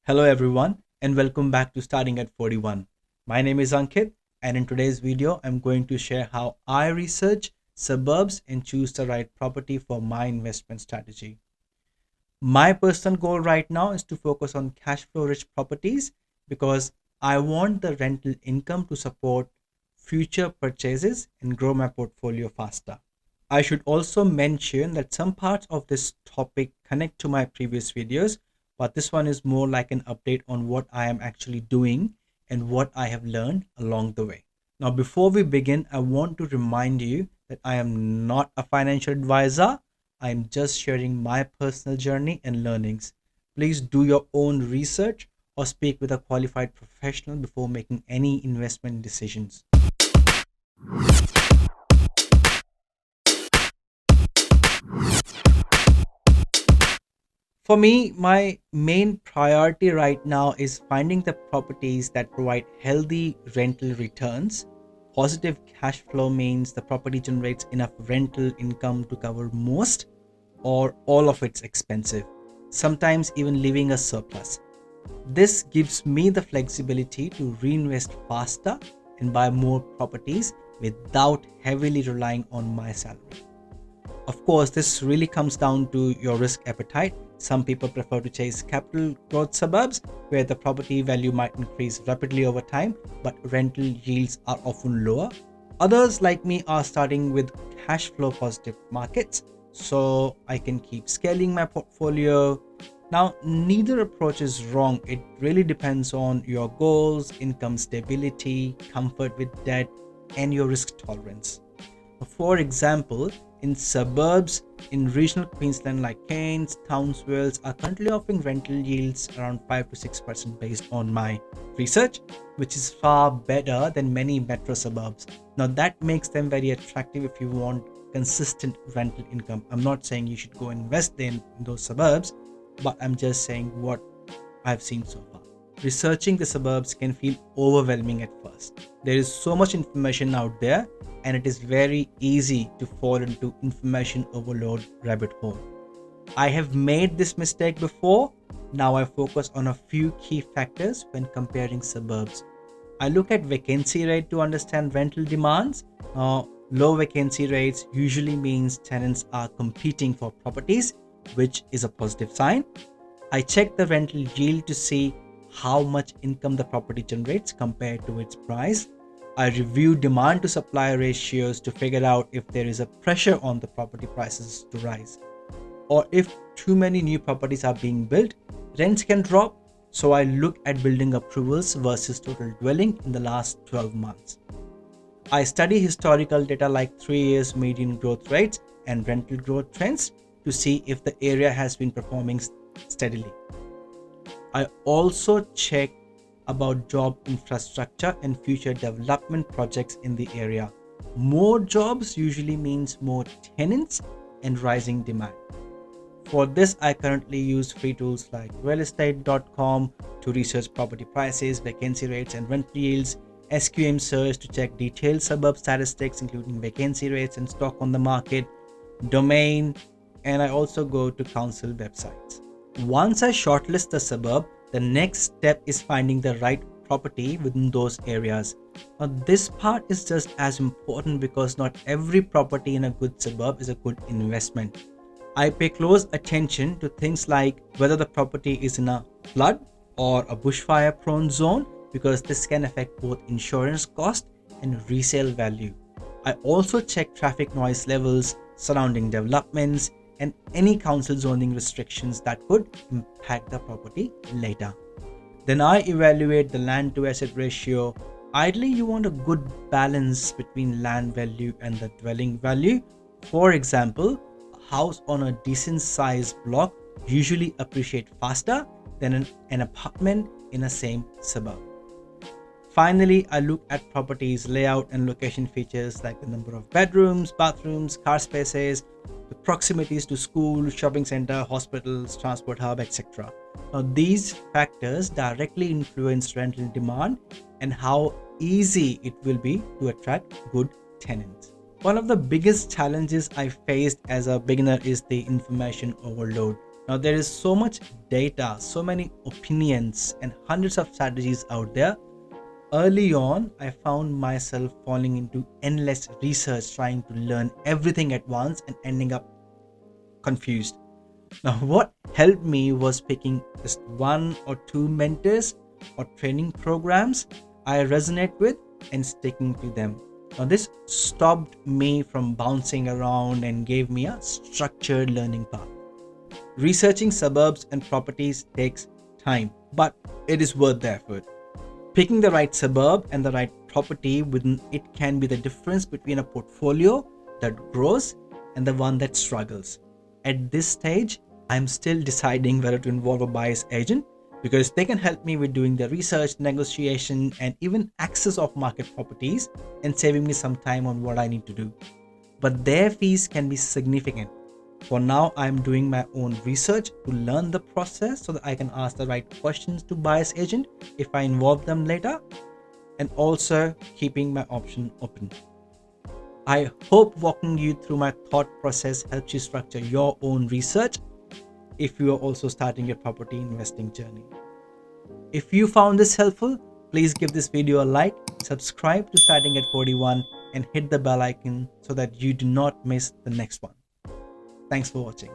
Hello everyone and welcome back to Starting at 41. My name is Ankit and in today's video I'm going to share how I research suburbs and choose the right property for my investment strategy. My personal goal right now is to focus on cash flow rich properties because I want the rental income to support future purchases and grow my portfolio faster. I should also mention that some parts of this topic connect to my previous videos, but this one is more like an update on what I am actually doing and what I have learned along the way. Now, before we begin, I want to remind you that I am not a financial advisor. I am just sharing my personal journey and learnings. Please do your own research or speak with a qualified professional before making any investment decisions. For me, my main priority right now is finding the properties that provide healthy rental returns. Positive cash flow means the property generates enough rental income to cover most or all of its expenses, sometimes even leaving a surplus. This gives me the flexibility to reinvest faster and buy more properties without heavily relying on my salary. Of course, this really comes down to your risk appetite. Some people prefer to chase capital growth suburbs where the property value might increase rapidly over time, but rental yields are often lower. Others, like me, are starting with cash flow positive markets so I can keep scaling my portfolio. Now, neither approach is wrong. It really depends on your goals, income stability, comfort with debt, and your risk tolerance. For example, in suburbs in regional Queensland like Cairns, Townsville are currently offering rental yields around 5 to 6% based on my research, which is far better than many metro suburbs. Now that makes them very attractive if you want consistent rental income. I'm not saying you should go invest in those suburbs, but I'm just saying what I've seen so far. Researching the suburbs can feel overwhelming at first. There is so much information out there, and it is very easy to fall into information overload rabbit hole. I have made this mistake before. Now I focus on a few key factors when comparing suburbs. I look at vacancy rate to understand rental demands. Low vacancy rates usually means tenants are competing for properties, which is a positive sign. I check the rental yield to see how much income the property generates compared to its price. I review demand to supply ratios to figure out if there is a pressure on the property prices to rise, or if too many new properties are being built, rents can drop. So I look at building approvals versus total dwelling in the last 12 months. I study historical data like 3 years median growth rates and rental growth trends to see if the area has been performing steadily. I also check about job infrastructure and future development projects in the area. More jobs usually means more tenants and rising demand. For this, I currently use free tools like realestate.com to research property prices, vacancy rates, and rental yields, SQM search to check detailed suburb statistics, including vacancy rates and stock on the market, domain, and I also go to council websites. Once I shortlist the suburb, the next step is finding the right property within those areas. Now, this part is just as important because not every property in a good suburb is a good investment. I pay close attention to things like whether the property is in a flood or a bushfire prone zone because this can affect both insurance cost and resale value. I also check traffic noise levels, surrounding developments, and any council zoning restrictions that could impact the property later. Then I evaluate the land to asset ratio. Ideally, you want a good balance between land value and the dwelling value. For example, a house on a decent sized block usually appreciate faster than an apartment in a same suburb. Finally, I look at properties layout and location features like the number of bedrooms, bathrooms, car spaces, the proximities to school, shopping center, hospitals, transport hub, etc. Now, these factors directly influence rental demand and how easy it will be to attract good tenants. One of the biggest challenges I faced as a beginner is the information overload. Now, there is so much data, so many opinions, and hundreds of strategies out there. Early on, I found myself falling into endless research, trying to learn everything at once and ending up confused. Now, what helped me was picking just one or two mentors or training programs I resonate with and sticking to them. Now, this stopped me from bouncing around and gave me a structured learning path. Researching suburbs and properties takes time, but it is worth the effort. Picking the right suburb and the right property within it can be the difference between a portfolio that grows and the one that struggles. At this stage, I'm still deciding whether to involve a buyer's agent because they can help me with doing the research, negotiation, and even access of market properties and saving me some time on what I need to do. But their fees can be significant. For now, I'm doing my own research to learn the process so that I can ask the right questions to buyer's agent if I involve them later, and also keeping my option open. I hope walking you through my thought process helps you structure your own research if you are also starting your property investing journey. If you found this helpful, please give this video a like, subscribe to Starting at 41, and hit the bell icon so that you do not miss the next one. Thanks for watching.